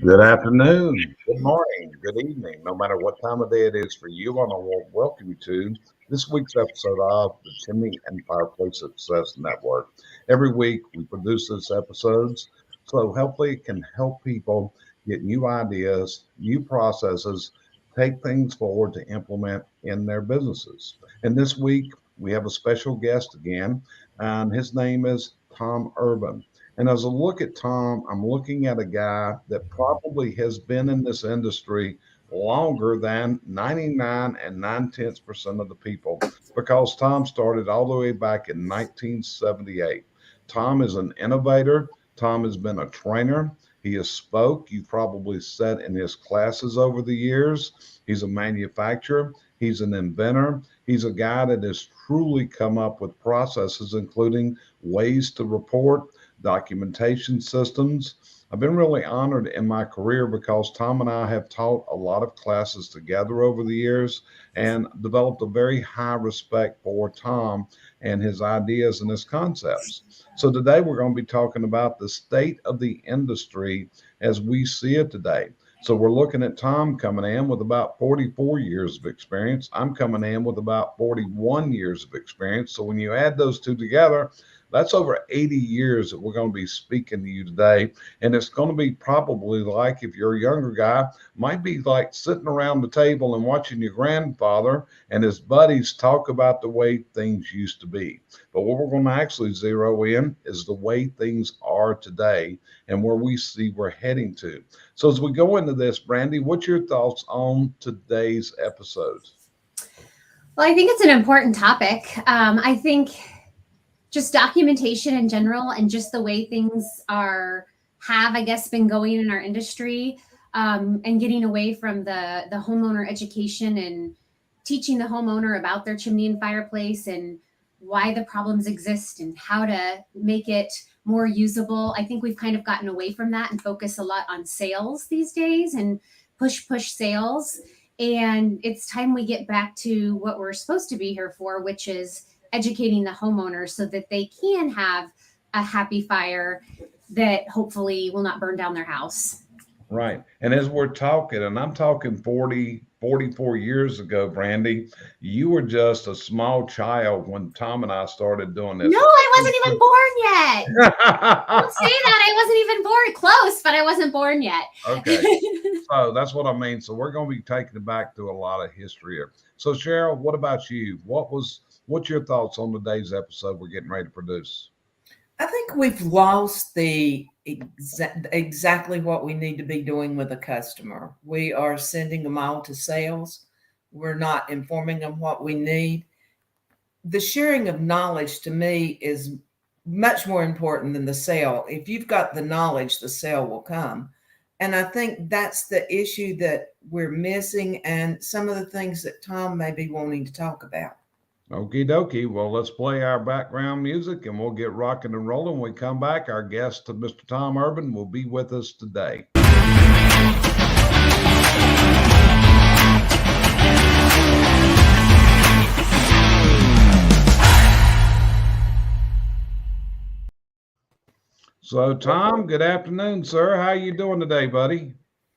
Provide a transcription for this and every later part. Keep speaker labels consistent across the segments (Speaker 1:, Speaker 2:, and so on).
Speaker 1: Good afternoon, good morning, good evening, no matter what time of day it is for you. I want to welcome you to this week's episode of the Chimney and Fireplace Success Network. Every week we produce these episodes so hopefully it can help people get new ideas, new processes, take things forward to implement in their businesses. And this week we have a special guest again, and his name is Tom Urban. And as I look at Tom, I'm looking at a guy that probably has been in this industry longer than 99 and 9/10% of the people because Tom started all the way back in 1978. Tom is an innovator. Tom has been a trainer. He has spoke. You probably sat in his classes over the years. He's a manufacturer. He's an inventor. He's a guy that has truly come up with processes, including ways to report, documentation systems. I've been really honored in my career because Tom and I have taught a lot of classes together over the years and developed a very high respect for Tom and his ideas and his concepts. So today we're going to be talking about the state of the industry as we see it today. So we're looking at Tom coming in with about 44 years of experience. I'm coming in with about 41 years of experience. So when you add those two together, that's over 80 years that we're going to be speaking to you today. And it's going to be probably like, if you're a younger guy, might be like sitting around the table and watching your grandfather and his buddies talk about the way things used to be. But what we're going to actually zero in is the way things are today and where we see we're heading to. So as we go into this, Brandy, what's your thoughts on today's episode?
Speaker 2: Well, I think it's an important topic. I think just documentation in general and just the way things have, I guess, been going in our industry, and getting away from the homeowner education and teaching the homeowner about their chimney and fireplace and why the problems exist and how to make it more usable. I think we've kind of gotten away from that and focus a lot on sales these days and push sales. And it's time we get back to what we're supposed to be here for, which is educating the homeowners so that they can have a happy fire that hopefully will not burn down their house.
Speaker 1: Right. And as we're talking, and I'm talking 44 years ago, Brandy, you were just a small child when Tom and I started doing this.
Speaker 2: No, I wasn't even born yet. Don't say that. I wasn't even born. Close, but I wasn't born yet.
Speaker 1: Okay. So that's what I mean. So we're going to be taking it back to a lot of history here. So Cheryl, what about you? What's your thoughts on today's episode we're getting ready to produce?
Speaker 3: I think we've lost the exactly what we need to be doing with a customer. We are sending them all to sales. We're not informing them what we need. The sharing of knowledge to me is much more important than the sale. If you've got the knowledge, the sale will come. And I think that's the issue that we're missing and some of the things that Tom may be wanting to talk about.
Speaker 1: Okie dokie. Well, let's play our background music and we'll get rocking and rolling. When we come back, our guest, Mr. Tom Urban, will be with us today. So, Tom, good afternoon, sir. How you doing today, buddy?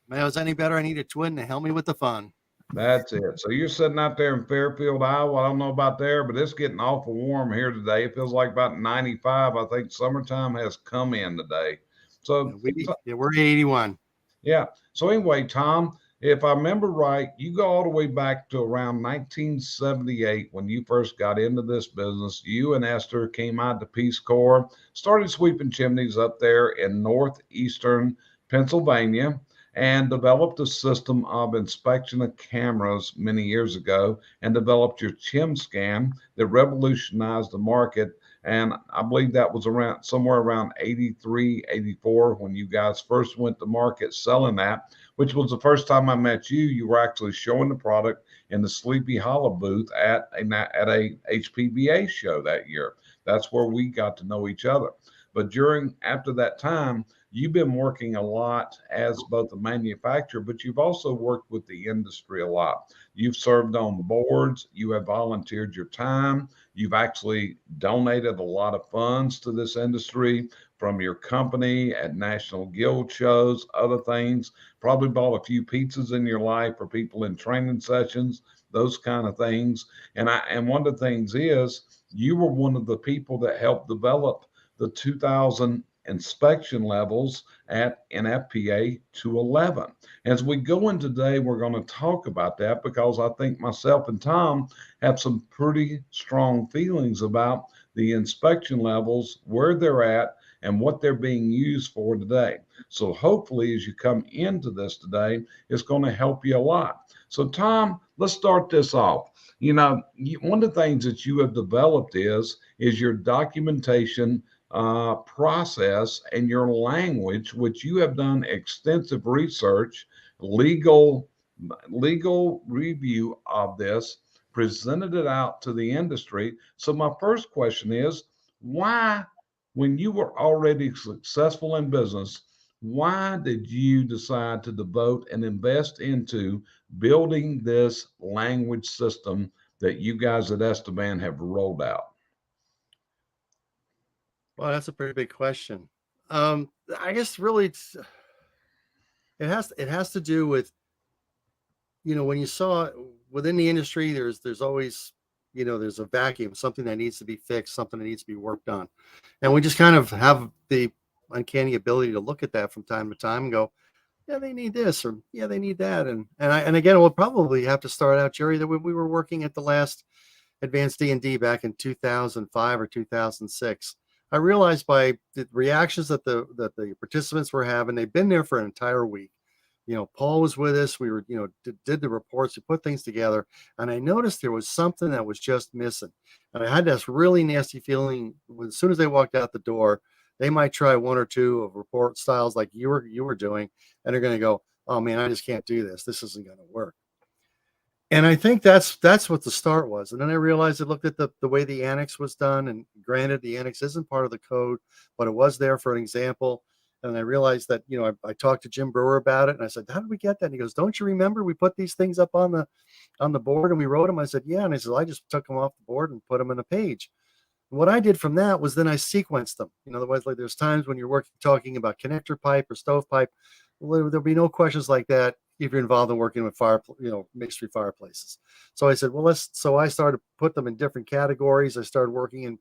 Speaker 4: Man, if it was any better, I need a twin to help me with the fun.
Speaker 1: That's it. So you're sitting out there in Fairfield, Iowa. I don't know about there, but it's getting awful warm here today. It feels like about 95. I think summertime has come in today. So
Speaker 4: we're 81.
Speaker 1: Yeah. So anyway, Tom, if I remember right, you go all the way back to around 1978 when you first got into this business. You and Esther came out to Peace Corps, started sweeping chimneys up there in northeastern Pennsylvania, and developed a system of inspection of cameras many years ago and developed your ChimScan that revolutionized the market. And I believe that was around somewhere around 83, 84 when you guys first went to market selling that, which was the first time I met you. You were actually showing the product in the Sleepy Hollow booth at a HPBA show that year. That's where we got to know each other. But after that time, you've been working a lot as both a manufacturer, but you've also worked with the industry a lot. You've served on the boards. You have volunteered your time. You've actually donated a lot of funds to this industry from your company at national guild shows, other things, probably bought a few pizzas in your life for people in training sessions, those kind of things. And one of the things is you were one of the people that helped develop the 2000 inspection levels at NFPA 211. As we go in today, we're going to talk about that because I think myself and Tom have some pretty strong feelings about the inspection levels, where they're at, and what they're being used for today. So hopefully, as you come into this today, it's going to help you a lot. So Tom, let's start this off. One of the things that you have developed is your documentation process and your language, which you have done extensive research, legal review of this, presented it out to the industry. So my first question is, why, when you were already successful in business, why did you decide to devote and invest into building this language system that you guys at Esteban have rolled out?
Speaker 4: Well, that's a pretty big question. I guess really it has to do with, when you saw within the industry, there's always, there's a vacuum, something that needs to be fixed, something that needs to be worked on. And we just kind of have the uncanny ability to look at that from time to time and go, yeah, they need this, or yeah, they need that. And again, we'll probably have to start out, Jerry, that when we were working at the last Advanced D&D back in 2005 or 2006, I realized by the reactions that the participants were having, they've been there for an entire week. Paul was with us. We were, did the reports, we put things together, and I noticed there was something that was just missing. And I had this really nasty feeling as soon as they walked out the door, they might try one or two of report styles like you were doing, and they're going to go, "Oh man, I just can't do this. This isn't going to work." And I think that's what the start was. And then I realized I looked at the way the annex was done, and granted, the annex isn't part of the code, but it was there for an example. And I realized that, I talked to Jim Brewer about it, and I said, "How did we get that?" And he goes, "Don't you remember we put these things up on the board and we wrote them?" I said, "Yeah." And he said, "I just took them off the board and put them in a page." And what I did from that was then I sequenced them. Otherwise, like there's times when you're talking about connector pipe or stovepipe, well, there'll be no questions like that if you're involved in working with masonry fireplaces. So I said, well, so I started to put them in different categories. I started working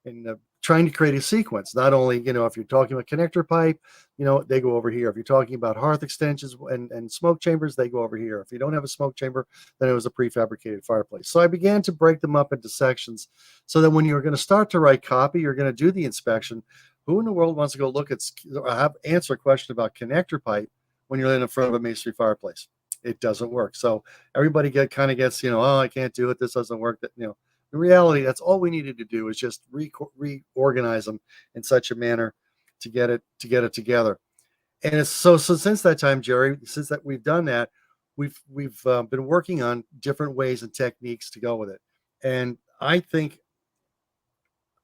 Speaker 4: in trying to create a sequence. Not only, if you're talking about connector pipe, they go over here. If you're talking about hearth extensions and smoke chambers, they go over here. If you don't have a smoke chamber, then it was a prefabricated fireplace. So I began to break them up into sections so that when you're going to start to write copy, you're going to do the inspection. Who in the world wants to go look at, answer a question about connector pipe when you're in front of a masonry fireplace? It doesn't work. So everybody gets, "Oh, I can't do it. This doesn't work." In reality, that's all we needed to do is just reorganize them in such a manner to get it together. And it's so since that time, Jerry, since that we've done that, we've been working on different ways and techniques to go with it. And I think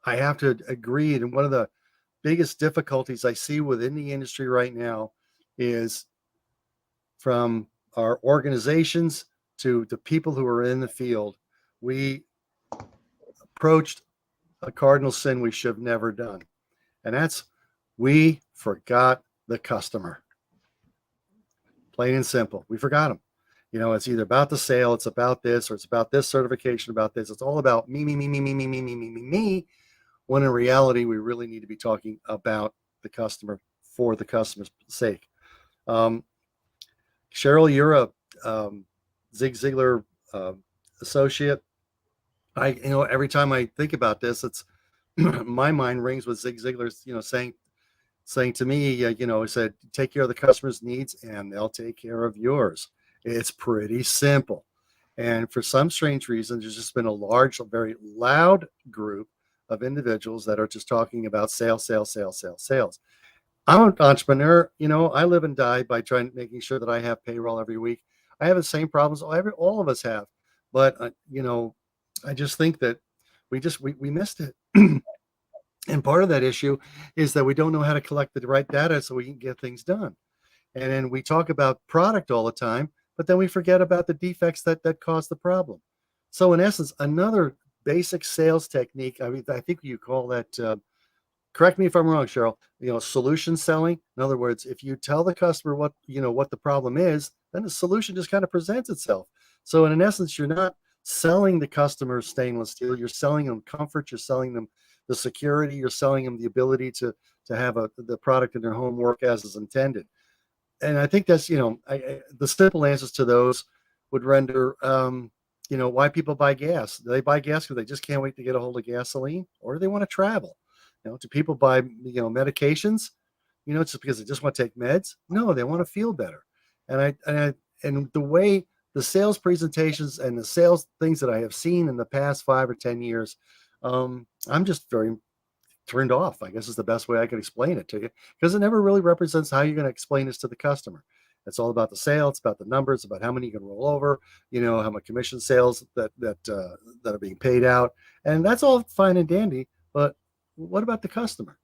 Speaker 4: I have to agree. And one of the biggest difficulties I see within the industry right now is from our organizations to the people who are in the field, we approached a cardinal sin we should have never done. And that's we forgot the customer. Plain and simple. We forgot them. It's either about the sale, it's about this, or it's about this certification, about this. It's all about me, when in reality, we really need to be talking about the customer for the customer's sake. Cheryl, you're a Zig Ziglar associate. Every time I think about this, it's my mind rings with Zig Ziglar's, saying to me, he said, "Take care of the customer's needs and they'll take care of yours." It's pretty simple. And for some strange reason, there's just been a large, very loud group of individuals that are just talking about sales. I'm an entrepreneur. I live and die by making sure that I have payroll every week. I have the same problems all of us have. But, I just think that we missed it. And part of that issue is that we don't know how to collect the right data so we can get things done. And then we talk about product all the time, but then we forget about the defects that cause the problem. So in essence, another basic sales technique, I think you call that correct me if I'm wrong, Cheryl, solution selling. In other words, if you tell the customer what the problem is, then the solution just kind of presents itself. So in essence, you're not selling the customer stainless steel. You're selling them comfort. You're selling them the security. You're selling them the ability to have the product in their home work as is intended. And I think that's, the simple answers to those would render, why people buy gas. Do they buy gas because they just can't wait to get a hold of gasoline, or do they want to travel? Do people buy, medications, just because they just want to take meds? No, they want to feel better. And the way the sales presentations and the sales things that I have seen in the past 5 or 10 years, I'm just very turned off, I guess is the best way I could explain it to you, because it never really represents how you're going to explain this to the customer. It's all about the sale. It's about the numbers, about how many you can roll over, how much commission sales that are being paid out. And that's all fine and dandy. But what about the customer?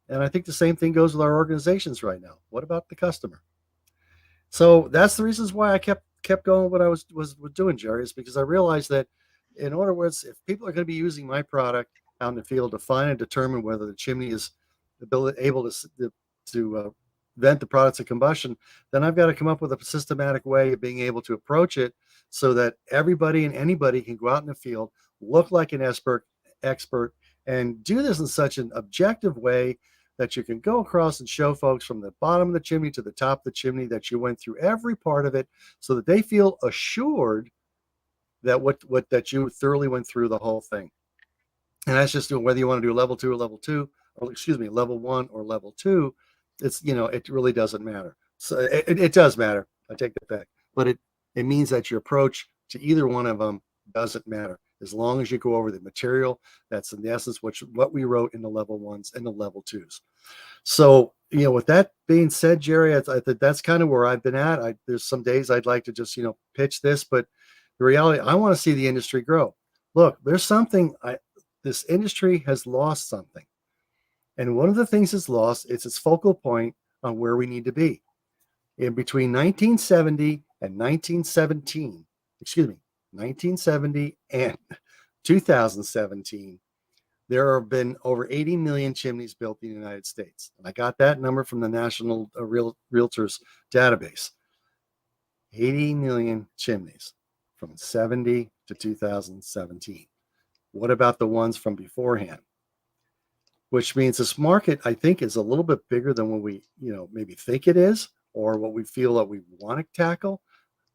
Speaker 4: And I think the same thing goes with our organizations right now. What about the customer? So that's the reasons why I kept going what I was doing, Jerry, is because I realized that in other words, if people are going to be using my product out in the field to find and determine whether the chimney is able to vent the products of combustion, then I've got to come up with a systematic way of being able to approach it so that everybody and anybody can go out in the field, look like an expert, and do this in such an objective way that you can go across and show folks from the bottom of the chimney to the top of the chimney that you went through every part of it, so that they feel assured that that you thoroughly went through the whole thing. And that's just whether you want to do level 2 or level 2, or level 1 or level 2. It's, it really doesn't matter. So it does matter. I take that back. But it means that your approach to either one of them doesn't matter, as long as you go over the material that's in essence what we wrote in the level 1s and the level 2s. So, with that being said, Jerry, I think that's kind of where I've been at. There's some days I'd like to just, pitch this, but the reality, I want to see the industry grow. Look, there's something, this industry has lost something. And one of the things it's lost is its focal point on where we need to be. In between 1970 and 1917, 1970 and 2017, there have been over 80 million chimneys built in the United States. And I got that number from the National Realtors database. 80 million chimneys from 70 to 2017. What about the ones from beforehand? Which means this market, I think, is a little bit bigger than what we, maybe think it is, or what we feel that we want to tackle.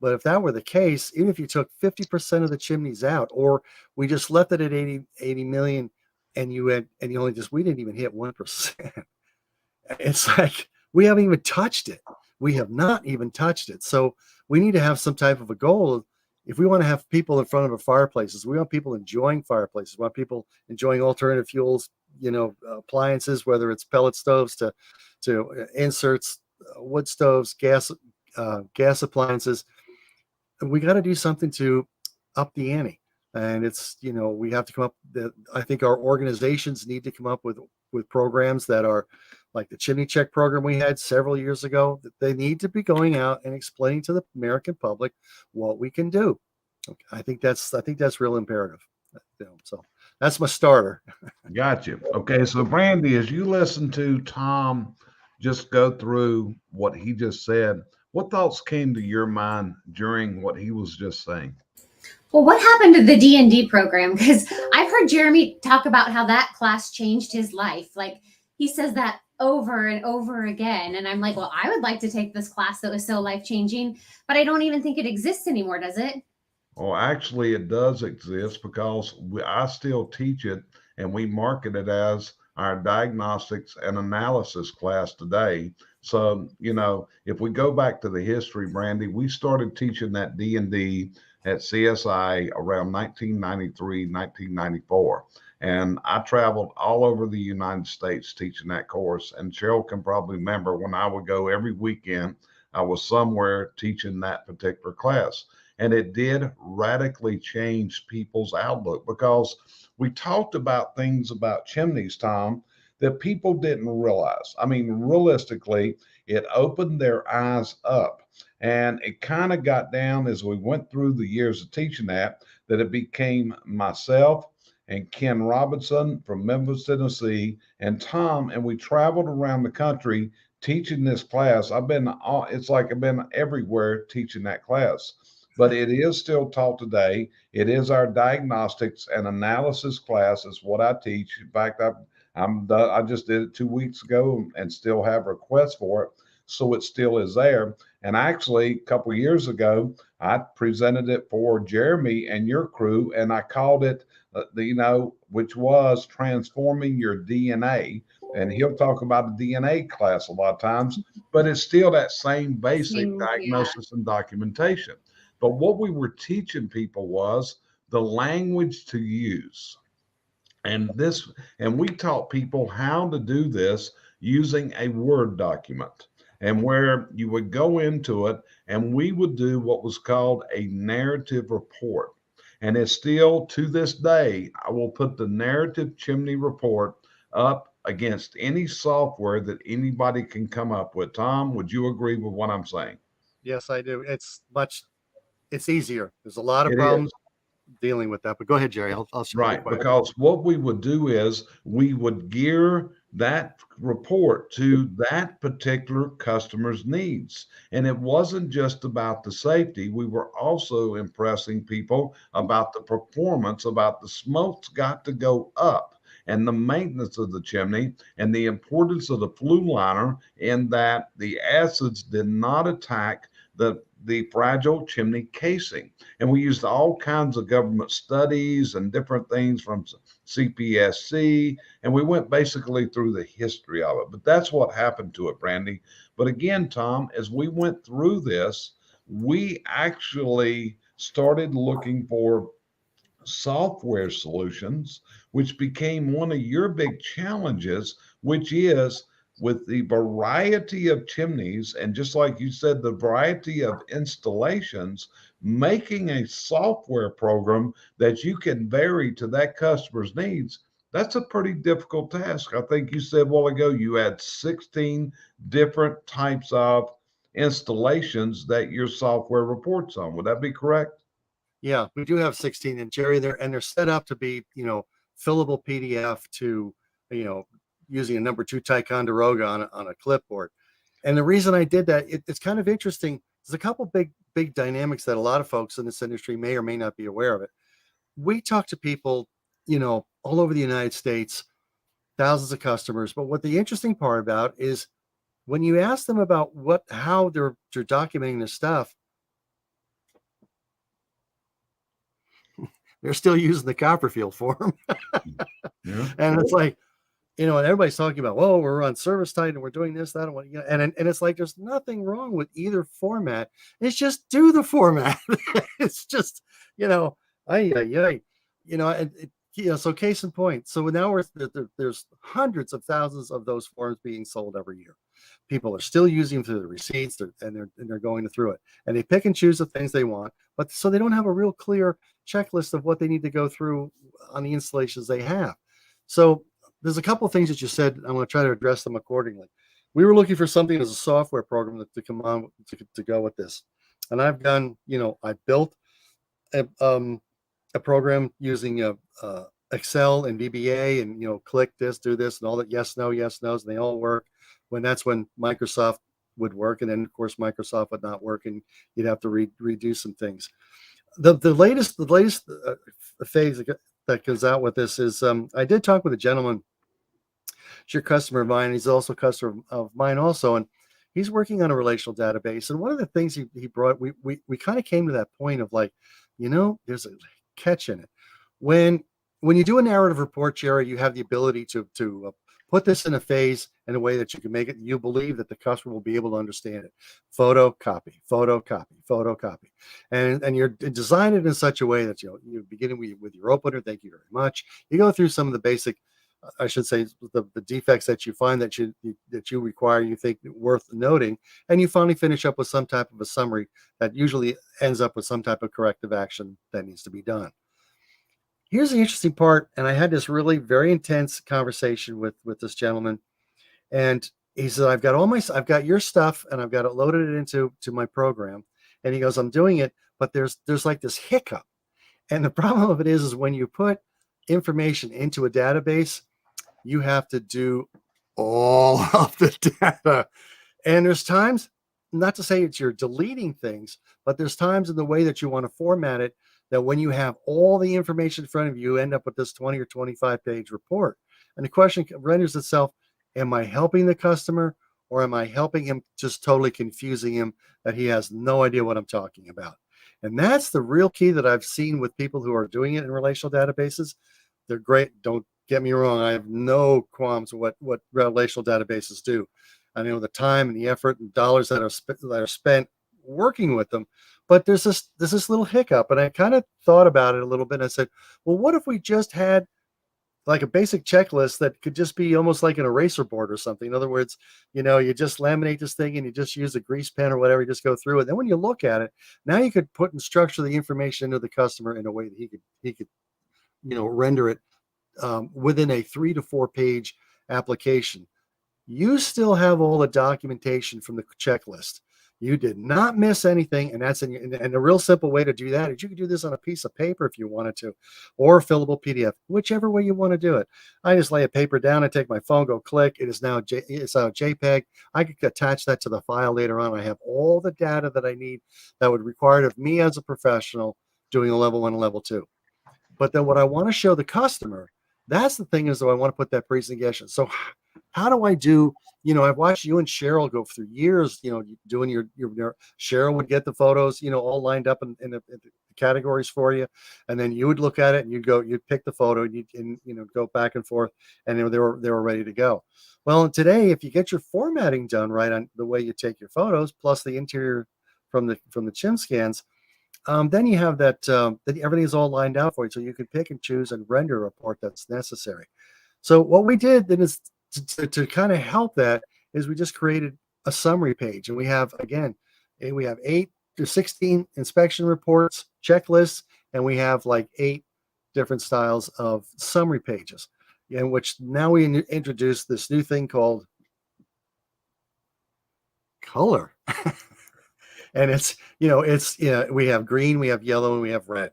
Speaker 4: But if that were the case, even if you took 50% of the chimneys out, or we just left it at 80 million, and we didn't even hit 1%. It's like, we haven't even touched it. We have not even touched it. So we need to have some type of a goal. If we want to have people in front of our fireplaces, we want people enjoying fireplaces, we want people enjoying alternative fuels, appliances, whether it's pellet stoves to inserts, wood stoves, gas appliances. We got to do something to up the ante. And it's, we have to come up, I think our organizations need to come up with programs that are like the Chimney Check program we had several years ago. That they need to be going out and explaining to the American public what we can do. I think that's real imperative. So that's my starter.
Speaker 1: Gotcha. Okay, so Brandy, as you listen to Tom just go through what he just said, what thoughts came to your mind during what he was just saying?
Speaker 2: Well, what happened to the D&D program? Because I've heard Jeremy talk about how that class changed his life. Like, he says that over and over again. And I'm like, well, I would like to take this class that was so life-changing, but I don't even think it exists anymore, does it?
Speaker 1: Oh, actually, it does exist, because I still teach it, and we market it as our diagnostics and analysis class today. So, if we go back to the history, Brandy, we started teaching that D&D at CSI around 1993, 1994. And I traveled all over the United States teaching that course. And Cheryl can probably remember when I would go every weekend, I was somewhere teaching that particular class. And it did radically change people's outlook, because we talked about things about chimneys, Tom, that people didn't realize. I mean, realistically, it opened their eyes up. And it kind of got down as we went through the years of teaching that it became myself and Ken Robinson from Memphis, Tennessee, and Tom, and we traveled around the country teaching this class. It's like I've been everywhere teaching that class, but it is still taught today. It is our diagnostics and analysis class. Is what I teach. In fact, I'm done. I just did it 2 weeks ago and still have requests for it, so it still is there. And actually, a couple of years ago, I presented it for Jeremy and your crew, and I called it, which was transforming your DNA. And he'll talk about the DNA class a lot of times, but it's still that same basic diagnosis and documentation. But what we were teaching people was the language to use. And we taught people how to do this using a Word document, and where you would go into it and we would do what was called a narrative report. And it's still to this day, I will put the narrative chimney report up against any software that anybody can come up with. Tom, would you agree with what I'm saying?
Speaker 4: Yes, I do. It's easier. There's a lot of
Speaker 1: It
Speaker 4: problems
Speaker 1: is.
Speaker 4: dealing with that, but go ahead, Jerry. I'll share.
Speaker 1: Right, because what we would do is we would gear that report to that particular customer's needs. And it wasn't just about the safety. We were also impressing people about the performance, about the smoke's got to go up, and the maintenance of the chimney, and the importance of the flue liner, in that the acids did not attack the fragile chimney casing. And we used all kinds of government studies and different things from CPSC, and we went basically through the history of it. But that's what happened to it, Brandy. But again, Tom, as we went through this, we actually started looking for software solutions, which became one of your big challenges, which is with the variety of chimneys, and just like you said, the variety of installations, making a software program that you can vary to that customer's needs. That's a pretty difficult task. I think you said a while ago you had 16 different types of installations that your software reports on. Would that be correct?
Speaker 4: Yeah, we do have 16, and Jerry, they're set up to be, fillable PDF to, using a number 2 Ticonderoga on a clipboard. And the reason I did that, it's kind of interesting. There's a couple big dynamics that a lot of folks in this industry may or may not be aware of it. We talk to people, all over the United States, thousands of customers. But what the interesting part about is when you ask them about how they're documenting this stuff, they're still using the Copperfield form.
Speaker 1: Yeah.
Speaker 4: And it's like, and everybody's talking about, well, we're on Service Titan and we're doing this, that, and what, and it's like, there's nothing wrong with either format. It's just do the format. It's just, so case in point. So now there's hundreds of thousands of those forms being sold every year. People are still using them through the receipts, and they're going through it, and they pick and choose the things they want, but so they don't have a real clear checklist of what they need to go through on the installations they have. So there's a couple of things that you said. I'm going to try to address them accordingly. We were looking for something as a software program to come on to go with this, and I've done, I built a program using Excel and VBA, and click this, do this, and all that yes no's, and they all work. That's when Microsoft would work, and then of course Microsoft would not work, and you'd have to redo some things. The latest phase that goes out with this is I did talk with a gentleman. He's your customer of mine. He's also a customer of mine also, and he's working on a relational database. And one of the things he brought, we kind of came to that point of like, there's a catch in it. When you do a narrative report, Jerry, you have the ability to put this in a phase in a way that you can make it, you believe that the customer will be able to understand it. Photocopy, and you're design it in such a way that you're beginning with your opener. Thank you very much. You go through some of the basic, I should say, the defects that you find that you require, you think worth noting, and you finally finish up with some type of a summary that usually ends up with some type of corrective action that needs to be done. Here's the interesting part, and I had this really very intense conversation with this gentleman, and he said, I've got your stuff, and I've got it loaded into my program, and he goes, I'm doing it, but there's like this hiccup, and the problem of it is when you put information into a database, you have to do all of the data. And there's times, not to say it's you're deleting things, but there's times in the way that you want to format it that when you have all the information in front of you, you end up with this 20 or 25 page report. And the question renders itself, am I helping the customer, or am I helping him, just totally confusing him that he has no idea what I'm talking about? And that's the real key that I've seen with people who are doing it in relational databases. They're great. Don't get me wrong. I have no qualms with what relational databases do. I know the time and the effort and dollars that are spent working with them, but there's this little hiccup. And I kind of thought about it a little bit. And I said, well, what if we just had like a basic checklist that could just be almost like an eraser board or something? In other words, you just laminate this thing and you just use a grease pen or whatever, you just go through it. Then when you look at it, now you could put and structure the information into the customer in a way that he could render it within a 3 to 4 page application. You still have all the documentation from the checklist. You did not miss anything, and that's and a real simple way to do that is you could do this on a piece of paper if you wanted to, or a fillable PDF, whichever way you want to do it. I just lay a paper down, I take my phone, go click. It is now it's a JPEG. I could attach that to the file later on. I have all the data that I need that would require of me as a professional doing a level 1 and level 2. But then what I want to show the customer, that's the thing, is, though, I want to put that presentation. So how do I do, I've watched you and Cheryl go through years, doing your Cheryl would get the photos, all lined up in the categories for you. And then you would look at it and you'd pick the photo and go back and forth, and they were ready to go. Well, today, if you get your formatting done right on the way you take your photos, plus the interior from the chim scans, then you have that everything is all lined out for you, so you can pick and choose and render a report that's necessary. So what we did then is to kind of help that is we just created a summary page, and we have 8 to 16 inspection reports, checklists, and we have like 8 different styles of summary pages, in which now we introduce this new thing called color. And we have green, we have yellow, and we have red,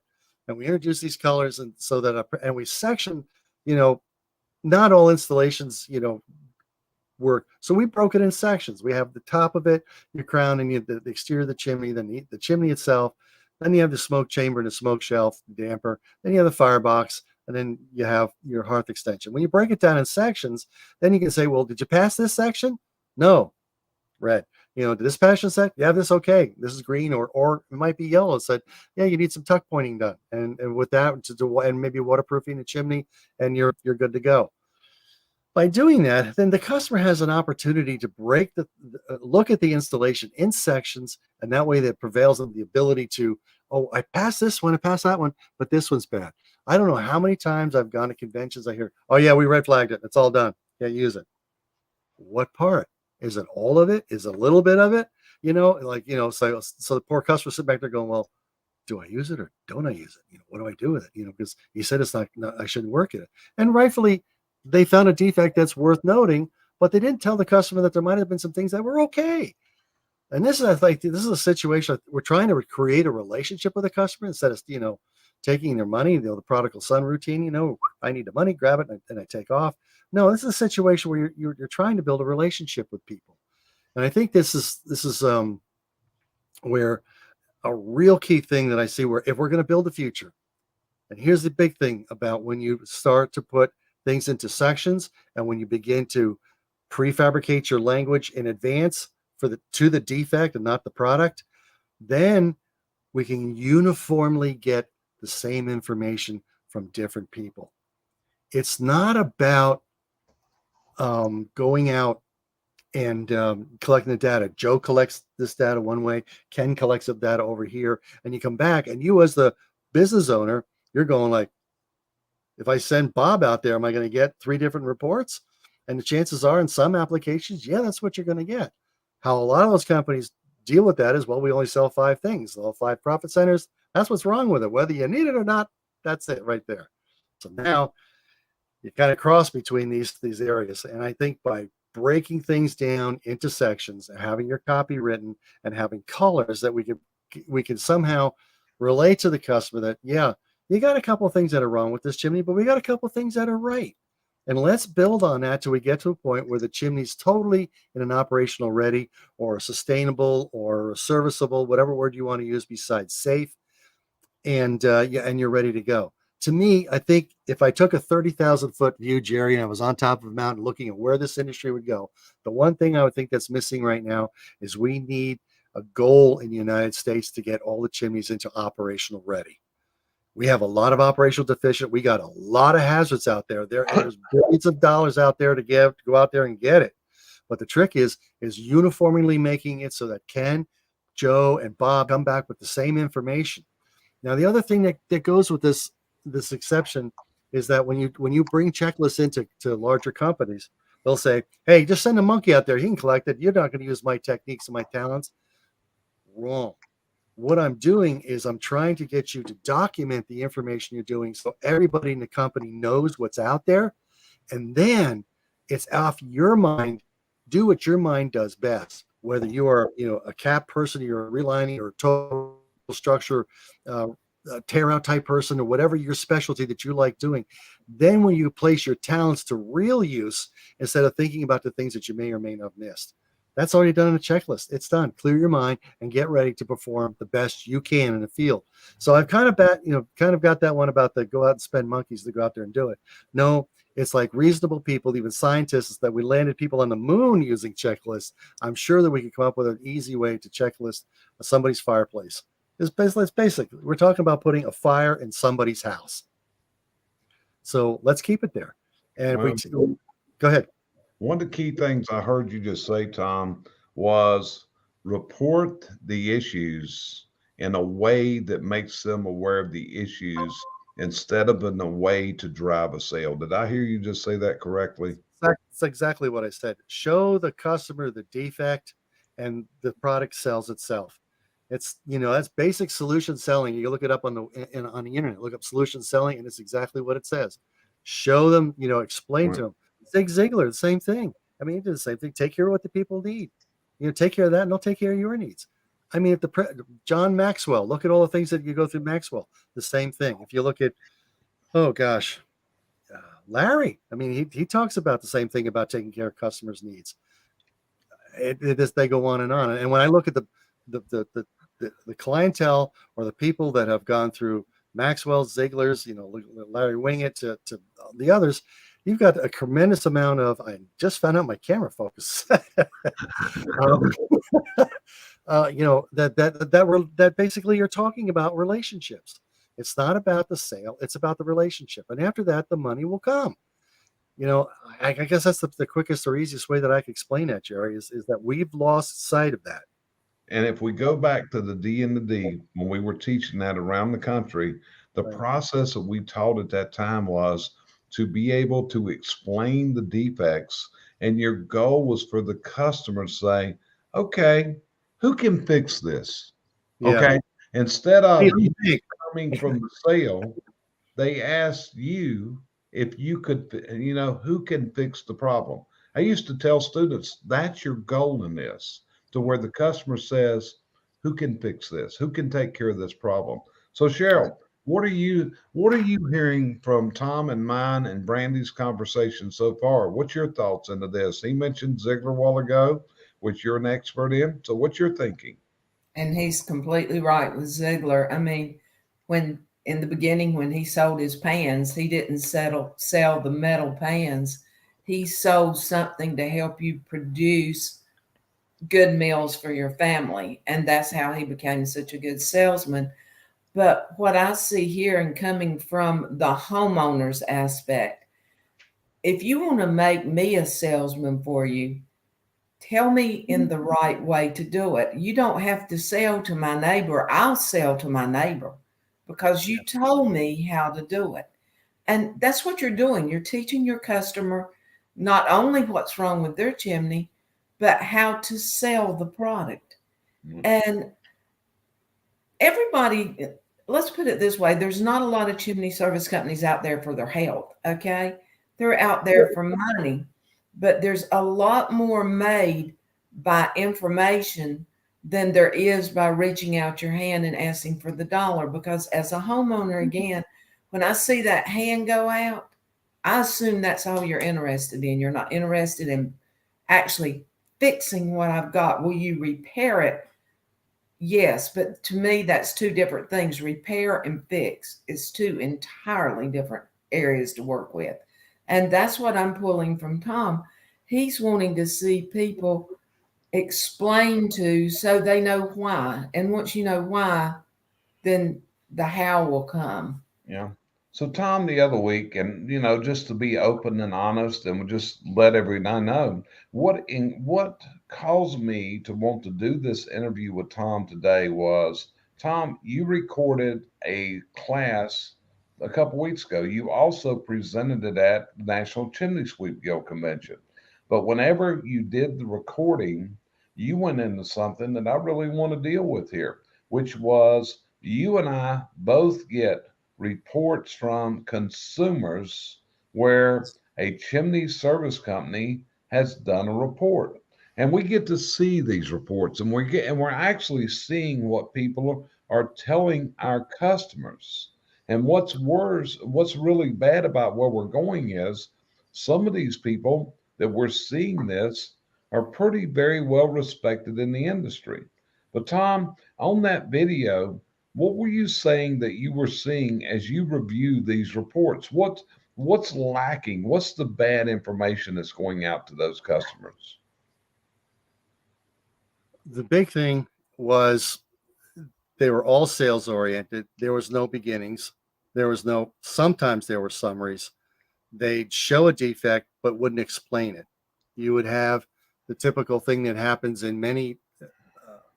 Speaker 4: and we introduce these colors, and so that and we section, not all installations, work. So we broke it in sections. We have the top of it, your crown, and the exterior of the chimney, then the chimney itself. Then you have the smoke chamber and the smoke shelf, the damper. Then you have the firebox, and then you have your hearth extension. When you break it down in sections, then you can say, well, did you pass this section? No, red. Did this pass this section? Yeah, this okay. This is green, or it might be yellow. It said, yeah, you need some tuck pointing done, and with that to do, and maybe waterproofing the chimney, and you're good to go. By doing that, then the customer has an opportunity to look at the installation in sections, and that way that prevails on the ability to, oh, I passed this one, I passed that one, but this one's bad. I don't know how many times I've gone to conventions, I hear, oh yeah, we red flagged it, it's all done, can't use it. What part? Is it all of it? Is it a little bit of it? So the poor customer sit back there going, well, do I use it or don't I use it? What do I do with it? Because he said it's not, I shouldn't work it. And rightfully, they found a defect that's worth noting, but they didn't tell the customer that there might have been some things that were okay. And this is a situation we're trying to create a relationship with the customer instead of, taking their money, the prodigal son routine, I need the money, grab it, and I take off. No, this is a situation where you're trying to build a relationship with people. And I think this is where a real key thing that I see, where if we're going to build the future, and here's the big thing about when you start to put things into sections and when you begin to prefabricate your language in advance to the defect and not the product, then we can uniformly get the same information from different people. It's not about going out and collecting the data. Joe collects this data one way, Ken collects the data over here, and you come back, and you as the business owner, you're going like, if I send Bob out there, am I going to get 3 different reports? And the chances are in some applications, yeah, that's what you're going to get. How a lot of those companies deal with that is, well, we only sell 5 things, all 5 profit centers. That's what's wrong with it. Whether you need it or not, that's it right there. So now you kind of cross between these areas. And I think by breaking things down into sections and having your copy written and having colors that we can somehow relate to the customer that, yeah, you got a couple of things that are wrong with this chimney, but we got a couple of things that are right. And let's build on that till we get to a point where the chimney's totally in an operational ready or sustainable or serviceable, whatever word you want to use besides safe, and you're ready to go. To me, I think if I took a 30,000-foot view, Jerry, and I was on top of a mountain looking at where this industry would go, the one thing I would think that's missing right now is we need a goal in the United States to get all the chimneys into operational ready. We have a lot of operational deficient. We got a lot of hazards out there. There's billions of dollars out there to go out there and get it. But the trick is uniformly making it so that Ken, Joe, and Bob come back with the same information. Now, the other thing that goes with this exception is that when you bring checklists into larger companies, they'll say, "Hey, just send a monkey out there. He can collect it. You're not going to use my techniques and my talents." Wrong. What I'm doing is I'm trying to get you to document the information you're doing so everybody in the company knows what's out there. And then it's off your mind. Do what your mind does best. Whether you are, a cap person, you're a relining or total structure, tear out type person, or whatever your specialty that you like doing. Then when you place your talents to real use, instead of thinking about the things that you may or may not have missed. That's already done in a checklist. It's done. Clear your mind and get ready to perform the best you can in the field. So I've kind of got that one about the go out and spend monkeys to go out there and do it. No, it's like reasonable people, even scientists, that we landed people on the moon using checklists. I'm sure that we could come up with an easy way to checklist somebody's fireplace. It's basic. We're talking about putting a fire in somebody's house. So let's keep it there. And go ahead.
Speaker 1: One of the key things I heard you just say, Tom, was report the issues in a way that makes them aware of the issues instead of in a way to drive a sale. Did I hear you just say that correctly?
Speaker 4: That's exactly what I said. Show the customer the defect and the product sells itself. It's, that's basic solution selling. You look it up on the internet, look up solution selling, and it's exactly what it says. Show them, explain to them. Zig Ziglar, the same thing. I mean, he did the same thing. Take care of what the people need. Take care of that, and they'll take care of your needs. I mean, if John Maxwell, look at all the things that you go through Maxwell. The same thing. If you look at, Larry. I mean, he talks about the same thing about taking care of customers' needs. They go on. And when I look at the clientele or the people that have gone through Maxwell's, Ziegler's, Larry Winget to the others, you've got a tremendous amount of. I just found out my camera focus. That basically you're talking about relationships. It's not about the sale; it's about the relationship, and after that, the money will come. I guess that's the quickest or easiest way that I can explain that, Jerry, is that we've lost sight of that.
Speaker 1: And if we go back to the D and the D, when we were teaching that around the country, the process that we taught at that time was to be able to explain the defects. And your goal was for the customer to say, okay, who can fix this?
Speaker 4: Yeah.
Speaker 1: Okay. Instead of coming from the sale, they asked you if you could, who can fix the problem. I used to tell students, that's your goal in this, to where the customer says, who can fix this? Who can take care of this problem? So Cheryl, what are you hearing from Tom and mine and Brandy's conversation so far? What's your thoughts into this? He mentioned Ziegler a while ago, which you're an expert in. So what's your thinking?
Speaker 3: And he's completely right with Ziegler. I mean, in the beginning, when he sold his pans, he didn't sell the metal pans. He sold something to help you produce good meals for your family. And that's how he became such a good salesman. But what I see here, and coming from the homeowner's aspect, if you want to make me a salesman for you, tell me in the right way to do it. You don't have to sell to my neighbor. I'll sell to my neighbor because you told me how to do it. And that's what you're doing. You're teaching your customer not only what's wrong with their chimney, but how to sell the product. Mm-hmm. And everybody, let's put it this way, there's not a lot of chimney service companies out there for their health, okay? They're out there for money, but there's a lot more made by information than there is by reaching out your hand and asking for the dollar. Because as a homeowner, again, when I see that hand go out, I assume that's all you're interested in. You're not interested in actually fixing what I've got. Will you repair it? Yes, but to me, that's two different things. Repair and fix is two entirely different areas to work with. And that's what I'm pulling from Tom. He's wanting to see people explain to so they know why. And once you know why, then the how will come.
Speaker 1: Yeah. So Tom, the other week, and just to be open and honest, and just let everyone know what caused me to want to do this interview with Tom today was, Tom, you recorded a class a couple weeks ago. You also presented it at the National Chimney Sweep Guild Convention. But whenever you did the recording, you went into something that I really want to deal with here, which was you and I both get reports from consumers where a chimney service company has done a report, and we get to see these reports, and we're actually seeing what people are telling our customers. And what's worse, what's really bad about where we're going is some of these people that we're seeing this are pretty very well respected in the industry. But Tom, on that video, what were you saying that you were seeing as you review these reports? What's lacking? What's the bad information that's going out to those customers?
Speaker 4: The big thing was they were all sales oriented. There was no beginnings. Sometimes there were summaries. They'd show a defect, but wouldn't explain it. You would have the typical thing that happens in many,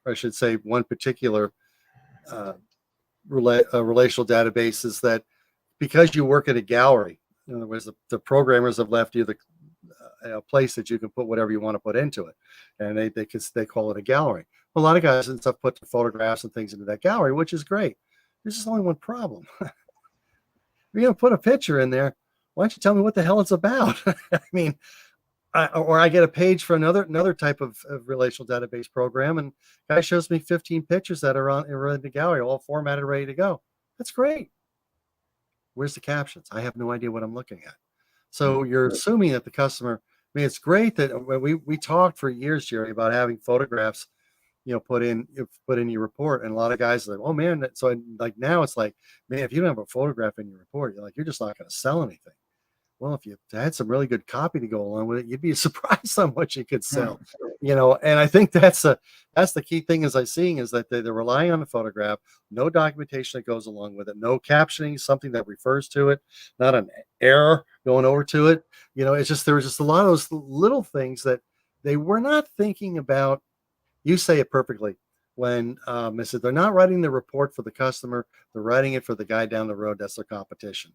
Speaker 4: I should say, one particular relational database is that because you work at a gallery, in other words, the programmers have left you a place that you can put whatever you want to put into it, and they call it a gallery. A lot of guys and stuff put photographs and things into that gallery, which is great. There's just only one problem. If you're gonna put a picture in there, why don't you tell me what the hell it's about? I mean, I get a page for another type of relational database program, and guy shows me 15 pictures that are in the gallery, all formatted, ready to go. That's great. Where's the captions? I have no idea what I'm looking at. So you're assuming that the customer. I mean, it's great that when we talked for years, Jerry, about having photographs, put in your report, and a lot of guys are like, oh man, so like now it's like, man, if you don't have a photograph in your report, you're just not going to sell anything. Well, if you had some really good copy to go along with it, you'd be surprised how much you could sell, and I think that's the key thing as I'm seeing is that they're relying on the photograph, no documentation that goes along with it, no captioning, something that refers to it, not an error going over to it. It's just, there was just a lot of those little things that they were not thinking about. You say it perfectly when I said they're not writing the report for the customer, they're writing it for the guy down the road. That's their competition.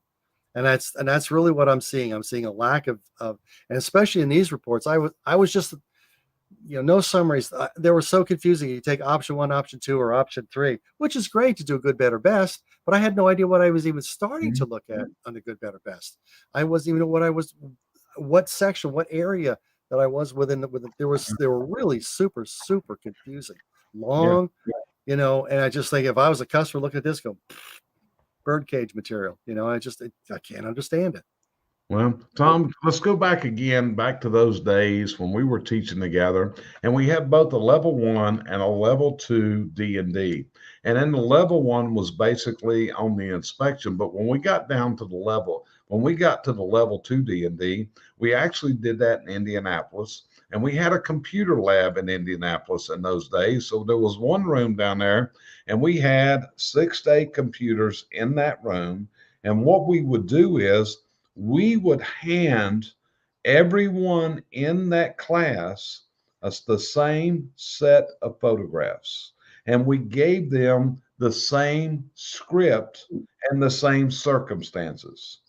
Speaker 4: And that's really what I'm seeing. I'm seeing a lack of and especially in these reports, I was just, no summaries. They were so confusing. You take option 1, option 2, or option 3, which is great to do good, better, best. But I had no idea what I was even starting to look at on the good, better, best. I wasn't even know what section, what area that I was within. They were really super, super confusing, long, and I just think if I was a customer looking at this, go, birdcage material, I can't understand it.
Speaker 1: Well, Tom, let's go back to those days when we were teaching together, and we had both a level 1 and a level 2 D&D. And then the level 1 was basically on the inspection, but when we got to the level 2 D&D, we actually did that in Indianapolis, and we had a computer lab in Indianapolis in those days. So there was one room down there, and we had 6 to 8 computers in that room. And what we would do is we would hand everyone in that class the same set of photographs, and we gave them the same script and the same circumstances.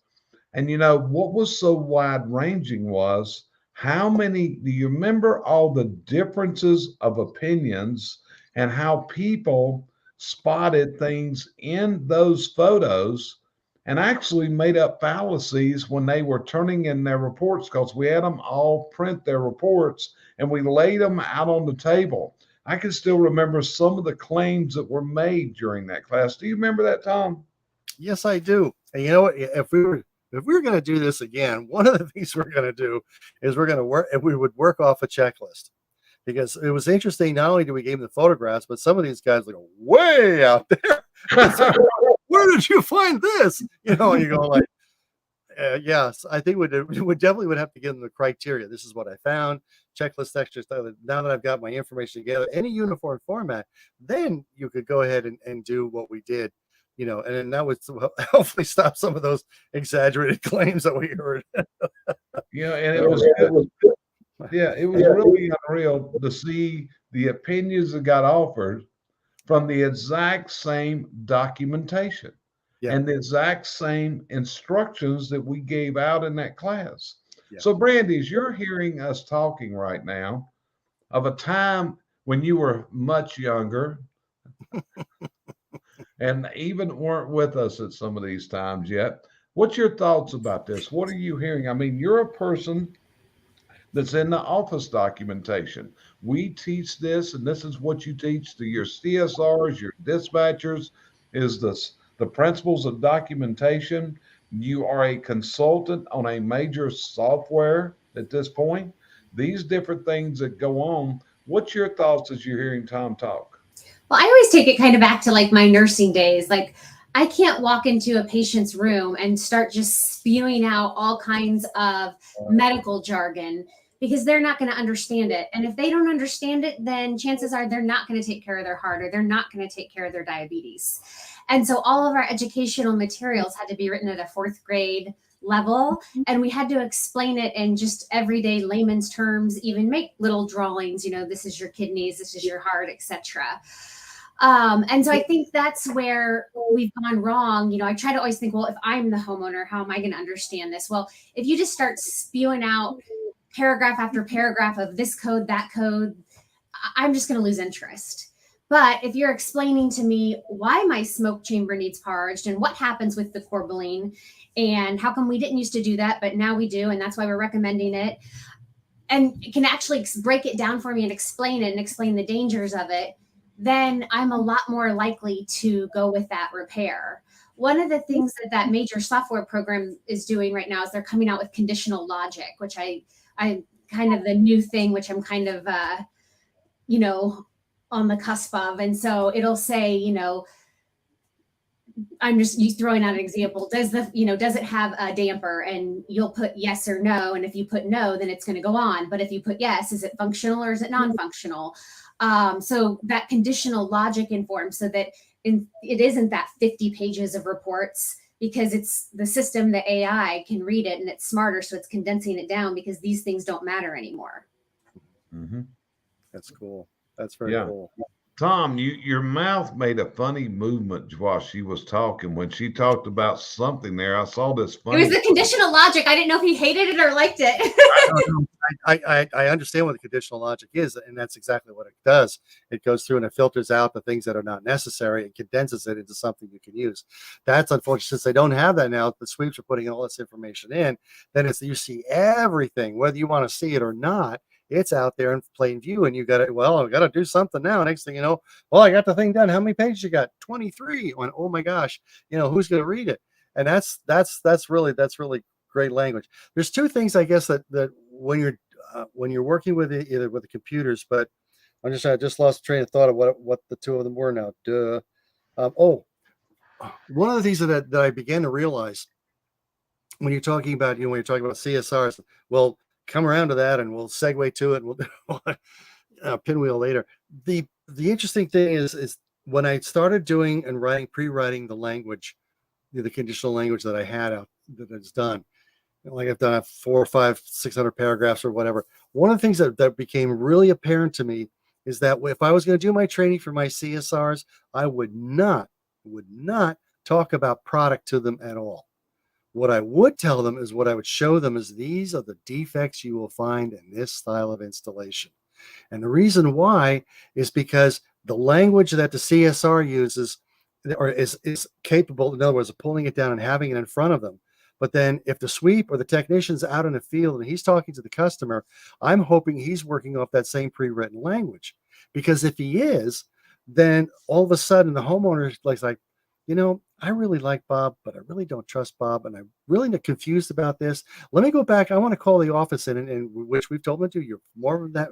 Speaker 1: And what was so wide ranging was do you remember all the differences of opinions and how people spotted things in those photos and actually made up fallacies when they were turning in their reports, because we had them all print their reports and we laid them out on the table. I can still remember some of the claims that were made during that class. Do you remember that, Tom?
Speaker 4: Yes, I do. And you know what? If we were going to do this again, one of the things we're going to do is we're going to work, and we would work off a checklist, because it was interesting. Not only do we give them the photographs, but some of these guys go way out there. Like, where did you find this? You know, and you go like, yes, I think we definitely would have to give them the criteria. This is what I found. Checklist extra stuff. Now that I've got my information together, any uniform format, then you could go ahead and do what we did. You know, and then that would hopefully stop some of those exaggerated claims that we heard.
Speaker 1: Yeah, and it was yeah, it was really unreal to see the opinions that got offered from the exact same documentation and the exact same instructions that we gave out in that class.
Speaker 4: Yeah.
Speaker 1: So, Brandy, as you're hearing us talking right now of a time when you were much younger and even weren't with us at some of these times yet, what's your thoughts about this? What are you hearing? I mean, you're a person that's in the office documentation. We teach this, and this is what you teach to your CSRs, your dispatchers, is the principles of documentation. You are a consultant on a major software at this point. These different things that go on. What's your thoughts as you're hearing Tom talk?
Speaker 2: Well, I always take it kind of back to like my nursing days. Like, I can't walk into a patient's room and start just spewing out all kinds of medical jargon, because they're not going to understand it. And if they don't understand it, then chances are they're not going to take care of their heart, or they're not going to take care of their diabetes. And so all of our educational materials had to be written at a 4th grade level, and we had to explain it in just everyday layman's terms, even make little drawings, you know, this is your kidneys, this is your heart, etc. And so I think that's where we've gone wrong. You know, I try to always think, well, if I'm the homeowner, how am I going to understand this? Well, if you just start spewing out paragraph after paragraph of this code, that code, I'm just going to lose interest. But if you're explaining to me why my smoke chamber needs purged and what happens with the corbelline and how come we didn't used to do that, but now we do, and that's why we're recommending it, and you can actually break it down for me and explain it and explain the dangers of it, then I'm a lot more likely to go with that repair. One of the things that major software program is doing right now is they're coming out with conditional logic, which I kind of the new thing, which I'm kind of, you know, on the cusp of. And so it'll say, you know, I'm just throwing out an example. Does it have a damper? And you'll put yes or no. And if you put no, then it's going to go on. But if you put yes, is it functional or is it non-functional? So that conditional logic informs, so that it isn't that 50 pages of reports, because it's the system, the AI can read it and it's smarter. So it's condensing it down, because these things don't matter anymore.
Speaker 1: Mm-hmm.
Speaker 4: That's cool. That's very cool.
Speaker 1: Tom, your mouth made a funny movement while she was talking. When she talked about something there, I saw this funny.
Speaker 2: It was the conditional logic. I didn't know if he hated it or liked it.
Speaker 4: I understand what the conditional logic is, and that's exactly what it does. It goes through and it filters out the things that are not necessary and condenses it into something you can use. That's unfortunate, since they don't have that now. The sweeps are putting all this information in. Then you see everything, whether you want to see it or not. It's out there in plain view, and you got to, well, I've got to do something now. Next thing you know, well, I got the thing done. How many pages you got? 23. When, oh my gosh, you know, who's going to read it? And that's really great language. There's two things, I guess, that when you're working with either with the computers, but I just lost train of thought of what the two of them were now. One of the things that I began to realize when you're talking about, when you're talking about CSRs, well, come around to that and we'll segue to it, and we'll do pinwheel later. The interesting thing is when I started doing and pre-writing the language, the conditional language that I had out that is done, like I've done 400, 500, 600 paragraphs or whatever. One of the things that became really apparent to me is that if I was going to do my training for my CSRs, I would not talk about product to them at all. What I would tell them is, what I would show them is, these are the defects you will find in this style of installation. And the reason why is because the language that the CSR uses or is capable, in other words, of pulling it down and having it in front of them. But then if the sweep or the technician's out in the field and he's talking to the customer, I'm hoping he's working off that same pre-written language. Because if he is, then all of a sudden the homeowner is like, I really like Bob, but I really don't trust Bob, and I'm really confused about this. Let me go back. I want to call the office in which we've told them to. You're more than that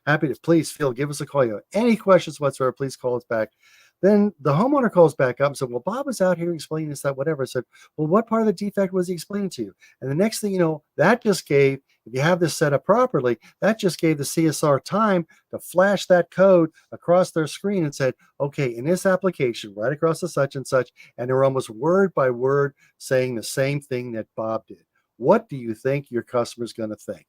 Speaker 4: happy to please, Phil, give us a call. You have any questions whatsoever, please call us back. Then the homeowner calls back up and said, well, Bob was out here explaining this, that, whatever. I said, well, what part of the defect was he explaining to you? And the next thing you know, that just gave, if you have this set up properly, that just gave the CSR time to flash that code across their screen and said, okay, in this application, right across the such and such, and they're almost word by word saying the same thing that Bob did. What do you think your customer's going to think?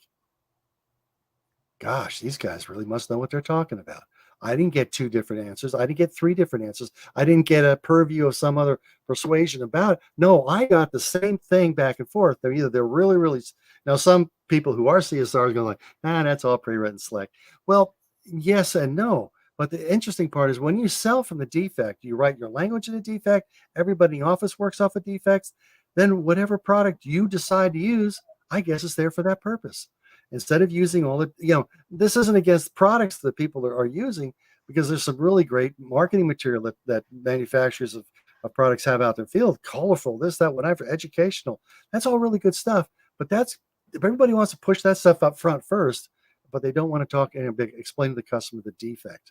Speaker 4: Gosh, these guys really must know what they're talking about. I didn't get 2 different answers. I didn't get 3 different answers. I didn't get a purview of some other persuasion about it. No, I got the same thing back and forth. They're really, really. Now, some people who are CSRs are going like, that's all pre-written slick. Well, yes and no. But the interesting part is when you sell from the defect, you write your language in a defect. Everybody in the office works off of defects. Then whatever product you decide to use, I guess it's there for that purpose. Instead of using all the, this isn't against products that people are using, because there's some really great marketing material that manufacturers of products have out in the field, colorful, this, that, whatever, educational. That's all really good stuff. But if everybody wants to push that stuff up front first, but they don't want to explain to the customer the defect.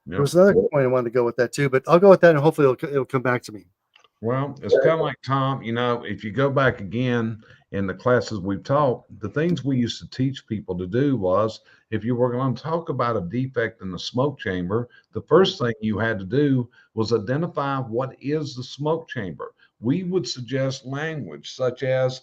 Speaker 4: Yep. There was another point I wanted to go with that too, but I'll go with that and hopefully it'll come back to me.
Speaker 1: Well, it's kind of like Tom, if you go back again in the classes we've taught, the things we used to teach people to do was, if you were going to talk about a defect in the smoke chamber, the first thing you had to do was identify what is the smoke chamber. We would suggest language such as,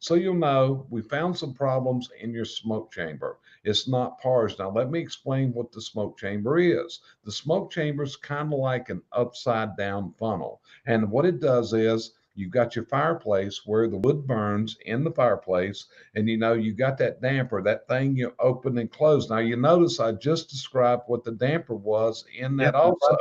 Speaker 1: so you'll know we found some problems in your smoke chamber. It's not parged. Now, let me explain what the smoke chamber is. The smoke chamber is kind of like an upside down funnel. And what it does is you've got your fireplace where the wood burns in the fireplace. And, you got that damper, that thing you open and close. Now, you notice I just described what the damper was in that also.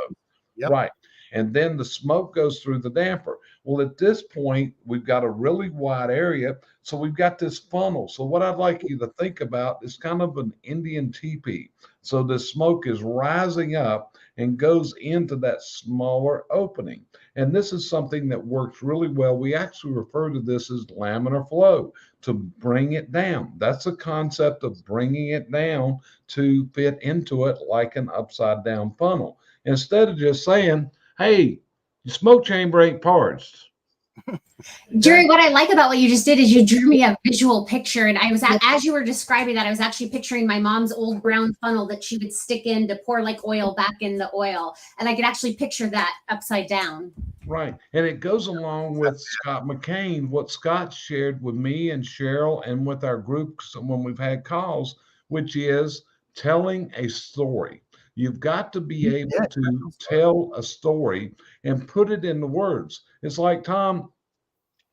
Speaker 1: Yep. Right. And then the smoke goes through the damper. Well, at this point, we've got a really wide area. So we've got this funnel. So what I'd like you to think about is kind of an Indian teepee. So the smoke is rising up and goes into that smaller opening. And this is something that works really well. We actually refer to this as laminar flow, to bring it down. That's a concept of bringing it down to fit into it like an upside down funnel. Instead of just saying, hey, your smoke chamber ain't parged.
Speaker 2: Jerry, what I like about what you just did is you drew me a visual picture. And I was, as you were describing that, I was actually picturing my mom's old brown funnel that she would stick in to pour like oil back in the oil. And I could actually picture that upside down.
Speaker 1: Right. And it goes along with Scott McCain, what Scott shared with me and Cheryl and with our groups when we've had calls, which is telling a story. You've got to be able to tell a story and put it into words. It's like, Tom,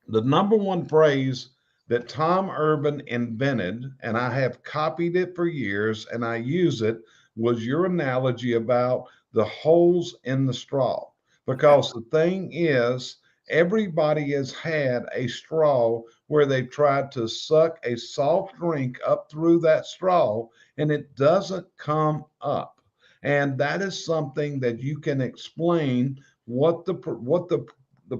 Speaker 1: the number one phrase that Tom Urban invented, and I have copied it for years and I use it, was your analogy about the holes in the straw. Because the thing is, everybody has had a straw where they've tried to suck a soft drink up through that straw and it doesn't come up. And that is something that you can explain what the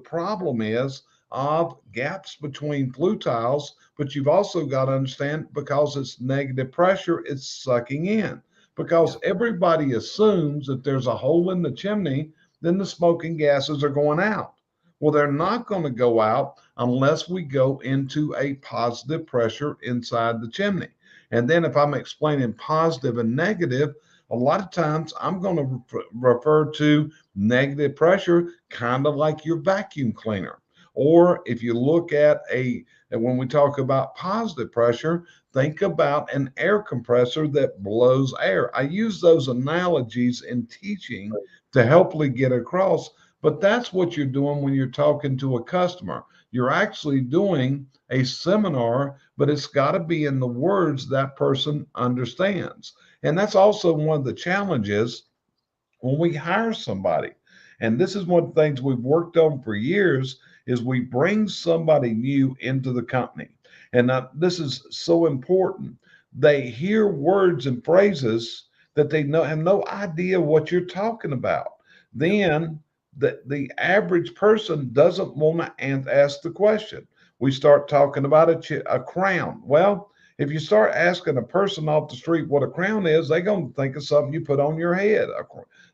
Speaker 1: problem is of gaps between flue tiles, but you've also got to understand, because it's negative pressure, it's sucking in. Because everybody assumes that there's a hole in the chimney, then the smoking gases are going out. Well, they're not going to go out unless we go into a positive pressure inside the chimney. And then if I'm explaining positive and negative, a lot of times I'm going to refer to negative pressure kind of like your vacuum cleaner. Or if you look at when we talk about positive pressure, think about an air compressor that blows air. I use those analogies in teaching to helpfully get across, but that's what you're doing when you're talking to a customer. You're actually doing a seminar, but it's got to be in the words that person understands. And that's also one of the challenges when we hire somebody. And this is one of the things we've worked on for years, is we bring somebody new into the company. And this is so important. They hear words and phrases that they have no idea what you're talking about. Then the average person doesn't want to ask the question. We start talking about a crown. Well, if you start asking a person off the street what a crown is, they're going to think of something you put on your head,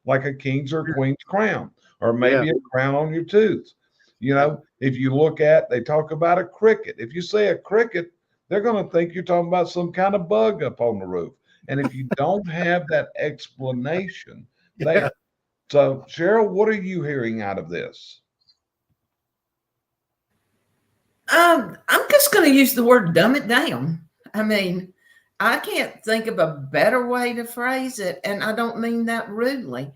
Speaker 1: like a king's or queen's crown, or maybe a crown on your tooth. You know, if you look at, they talk about a cricket. If you say a cricket, they're going to think you're talking about some kind of bug up on the roof. And if you don't have that explanation there. So, Cheryl, what are you hearing out of this?
Speaker 3: I'm just going to use the word dumb it down. I mean, I can't think of a better way to phrase it. And I don't mean that rudely.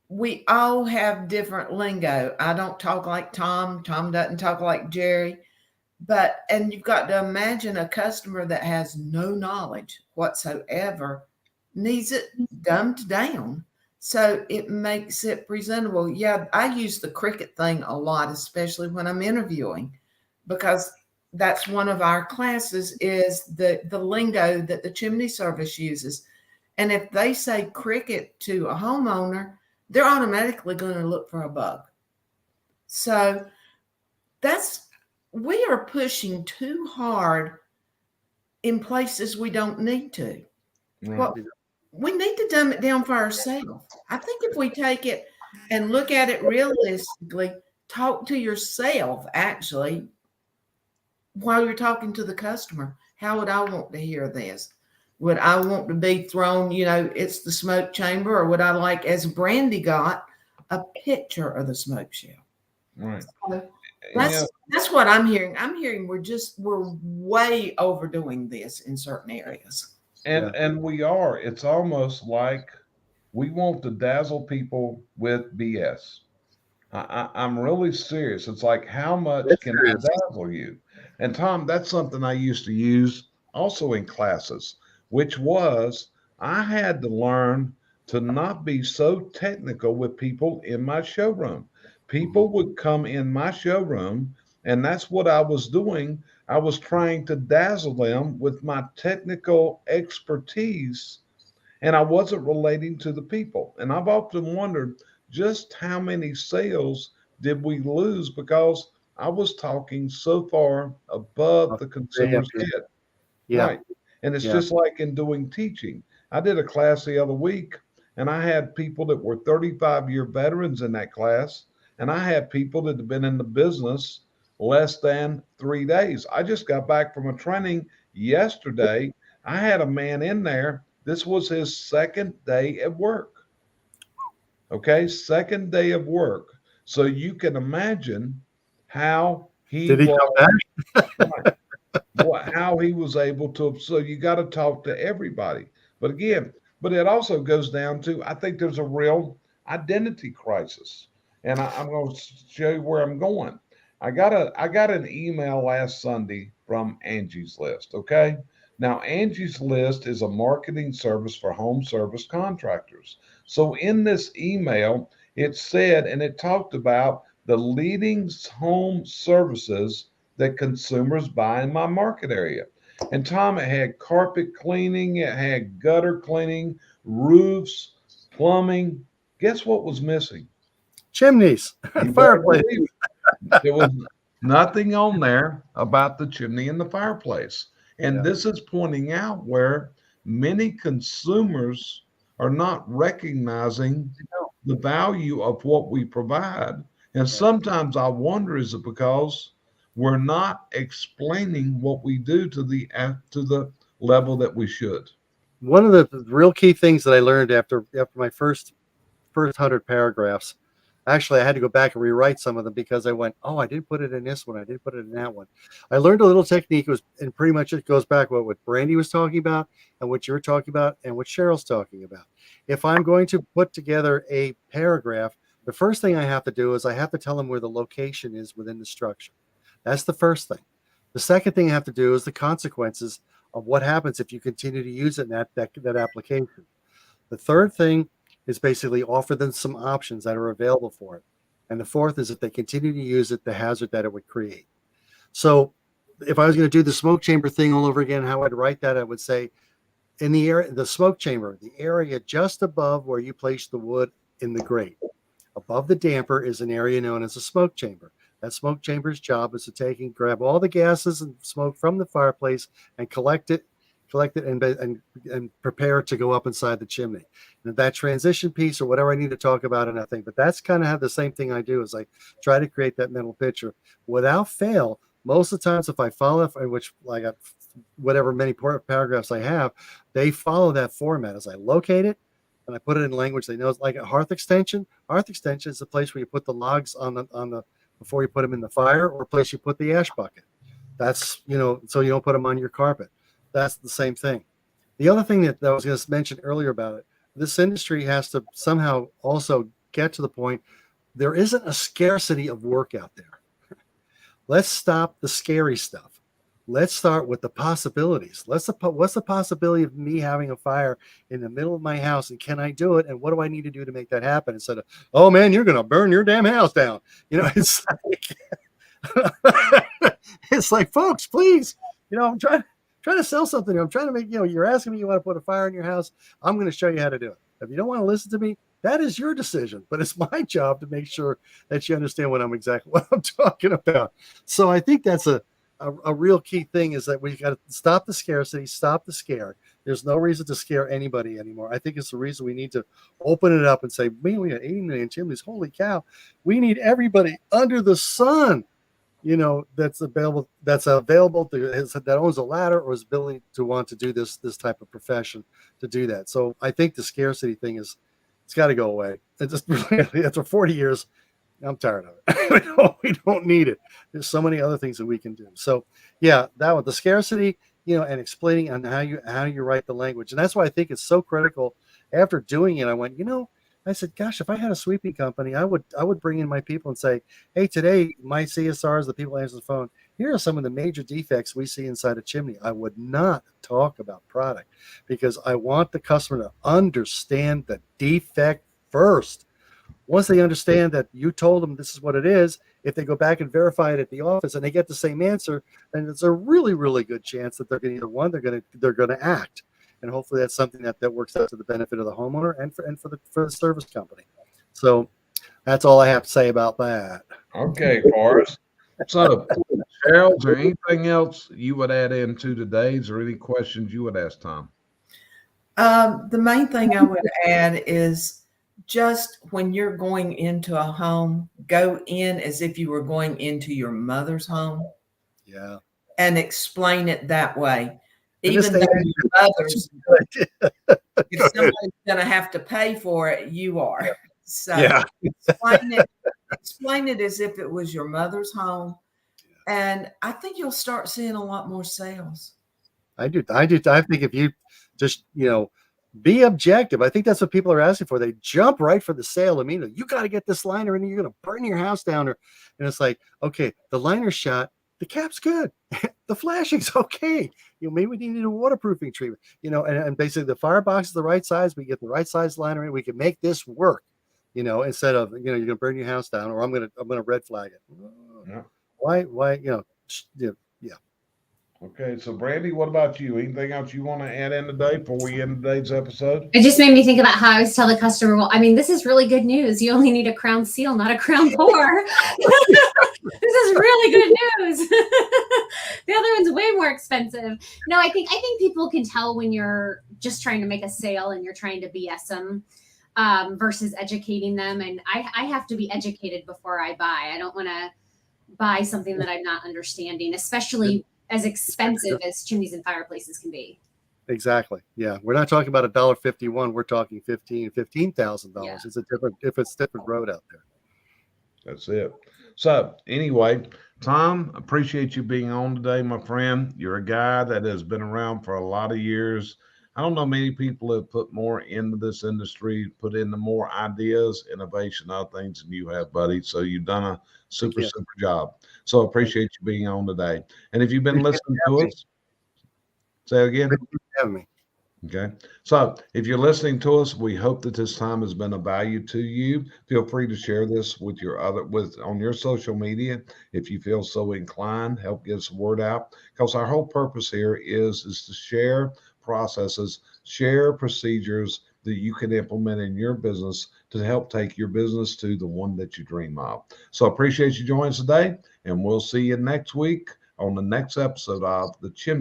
Speaker 3: We all have different lingo. I don't talk like Tom. Tom doesn't talk like Jerry. And you've got to imagine a customer that has no knowledge whatsoever needs it dumbed down so it makes it presentable. Yeah, I use the cricket thing a lot, especially when I'm interviewing, because that's one of our classes is the lingo that the chimney service uses. And if they say cricket to a homeowner, they're automatically going to look for a bug. So we are pushing too hard in places we don't need to.
Speaker 1: Right.
Speaker 3: Well, we need to dumb it down for ourselves. I think if we take it and look at it realistically, talk to yourself actually while you're talking to the customer. How would I want to hear this? Would I want to be thrown, it's the smoke chamber, or would I like, as Brandy got, a picture of the smoke shell?
Speaker 1: Right.
Speaker 3: So that's what I'm hearing. I'm hearing we're way overdoing this in certain areas.
Speaker 1: And we are. It's almost like we want to dazzle people with BS. I'm really serious. It's like, how much can I dazzle you? And Tom, that's something I used to use also in classes, which was I had to learn to not be so technical with people in my showroom. People would come in my showroom, and that's what I was doing. I was trying to dazzle them with my technical expertise, and I wasn't relating to the people. And I've often wondered just how many sales did we lose because I was talking so far above the consumer's head.
Speaker 4: Yeah.
Speaker 1: Right. And it's just like in doing teaching. I did a class the other week, and I had people that were 35-year veterans in that class, and I had people that had been in the business less than 3 days. I just got back from a training yesterday. I had a man in there. This was his second day at work. Okay, second day of work. So you can imagine how he
Speaker 4: Did he come back?
Speaker 1: how he was able to. So you got to talk to everybody. But again, it also goes down to, I think there's a real identity crisis. And I'm going to show you where I'm going. I got an email last Sunday from Angie's List. Okay. Now, Angie's List is a marketing service for home service contractors. So in this email, it said, and it talked about the leading home services that consumers buy in my market area. And Tom, it had carpet cleaning, it had gutter cleaning, roofs, plumbing. Guess what was missing?
Speaker 4: Chimneys, fireplace.
Speaker 1: There was nothing on there about the chimney and the fireplace. And this is pointing out where many consumers are not recognizing the value of what we provide. And sometimes I wonder, is it because we're not explaining what we do to the level that we should?
Speaker 4: One of the real key things that I learned after my first 100 paragraphs, actually I had to go back and rewrite some of them because I went, oh, I didn't put it in this one, I didn't put it in that one. I learned a little technique, and pretty much it goes back what Brandy was talking about and what you're talking about and what Cheryl's talking about. If I'm going to put together a paragraph, the first thing I have to do is I have to tell them where the location is within the structure. That's the first thing. The second thing I have to do is the consequences of what happens if you continue to use it in that application. The third thing is basically offer them some options that are available for it. And the fourth is if they continue to use it, the hazard that it would create. So if I was going to do the smoke chamber thing all over again, how I'd write that, I would say, in the area, the smoke chamber, the area just above where you place the wood in the grate. Above the damper is an area known as a smoke chamber. That smoke chamber's job is to take and grab all the gases and smoke from the fireplace and collect it and prepare it to go up inside the chimney. And that transition piece or whatever I need to talk about in that thing. But that's kind of the same thing I do is I try to create that mental picture. Without fail, most of the times if I follow, which I got whatever many paragraphs I have, they follow that format as I locate it and I put it in language they know. It's like a hearth extension. Hearth extension is the place where you put the logs on the before you put them in the fire, or a place you put the ash bucket. That's, so you don't put them on your carpet. That's the same thing. The other thing that I was going to mention earlier about it, this industry has to somehow also get to the point there isn't a scarcity of work out there. Let's stop the scary stuff. Let's start with the possibilities. What's the possibility of me having a fire in the middle of my house, and can I do it? And what do I need to do to make that happen? Instead of, oh man, you're going to burn your damn house down. It's like, it's like, folks, please, I'm trying to sell something. I'm trying to make, you're asking me, you want to put a fire in your house. I'm going to show you how to do it. If you don't want to listen to me, that is your decision, but it's my job to make sure that you understand what I'm talking about. So I think that's a real key thing is that we got to stop the scarcity, stop the scare. There's no reason to scare anybody anymore. I think it's the reason we need to open it up and say, man, we got 80 million chimneys. Holy cow. We need everybody under the sun, that's available that owns a ladder or is ability to want to do this type of profession to do that. So I think the scarcity thing it's got to go away. It's just really, after 40 years, I'm tired of it. We don't need it. There's so many other things that we can do. So yeah, that one, the scarcity, and explaining on how you write the language. And that's why I think it's so critical. After doing it, I went, I said, gosh, if I had a sweeping company, I would bring in my people and say, hey, today my CSRs, the people answer the phone, here are some of the major defects we see inside a chimney. I would not talk about product because I want the customer to understand the defect first. Once they understand that you told them this is what it is, if they go back and verify it at the office and they get the same answer, then it's a really, really good chance that they're going to they're going to act, and hopefully that's something that works out to the benefit of the homeowner and for the service company. So that's all I have to say about that.
Speaker 1: Okay, Forrest. So, Cheryl, is there anything else you would add into today's, or any questions you would ask Tom?
Speaker 3: The main thing I would add is, just when you're going into a home, go in as if you were going into your mother's home.
Speaker 4: Yeah.
Speaker 3: And explain it that way. Even though your mother's, if somebody's going to have to pay for it, you are. So yeah. explain it as if it was your mother's home. And I think you'll start seeing a lot more sales.
Speaker 4: I do. I think if you just, be objective. I think that's what people are asking for. They jump right for the sale immediately. You got to get this liner in, you're going to burn your house down. And it's like, okay, the liner shot, the cap's good. The flashing's okay. Maybe we need a waterproofing treatment, and basically the firebox is the right size. We get the right size liner in. We can make this work, instead of, you're going to burn your house down, or I'm going to red flag it. Yeah. Why, yeah.
Speaker 1: Okay, so Brandy, what about you? Anything else you want to add in today before we end today's episode?
Speaker 2: It just made me think about how I always tell the customer, well, this is really good news. You only need a crown seal, not a crown pour. This is really good news. The other one's way more expensive. No, I think people can tell when you're just trying to make a sale and you're trying to BS them versus educating them. And I have to be educated before I buy. I don't want to buy something that I'm not understanding, especially as expensive as chimneys and fireplaces can be.
Speaker 4: Exactly. Yeah. We're not talking about $1.51. We're talking $15,000. Yeah. It's a different road out there.
Speaker 1: That's it. So anyway, Tom, appreciate you being on today, my friend. You're a guy that has been around for a lot of years. I don't know many people have put more into this industry, put into more ideas, innovation, other things than you have, buddy. So you've done a super job. So appreciate you being on today. And if you've been listening to us, say it again.
Speaker 4: Have me.
Speaker 1: Okay. So if you're listening to us, we hope that this time has been of value to you. Feel free to share this with on your social media if you feel so inclined. Help get the word out. Because our whole purpose here is to share processes, share procedures that you can implement in your business to help take your business to the one that you dream of. So appreciate you joining us today, and we'll see you next week on the next episode of the Chimney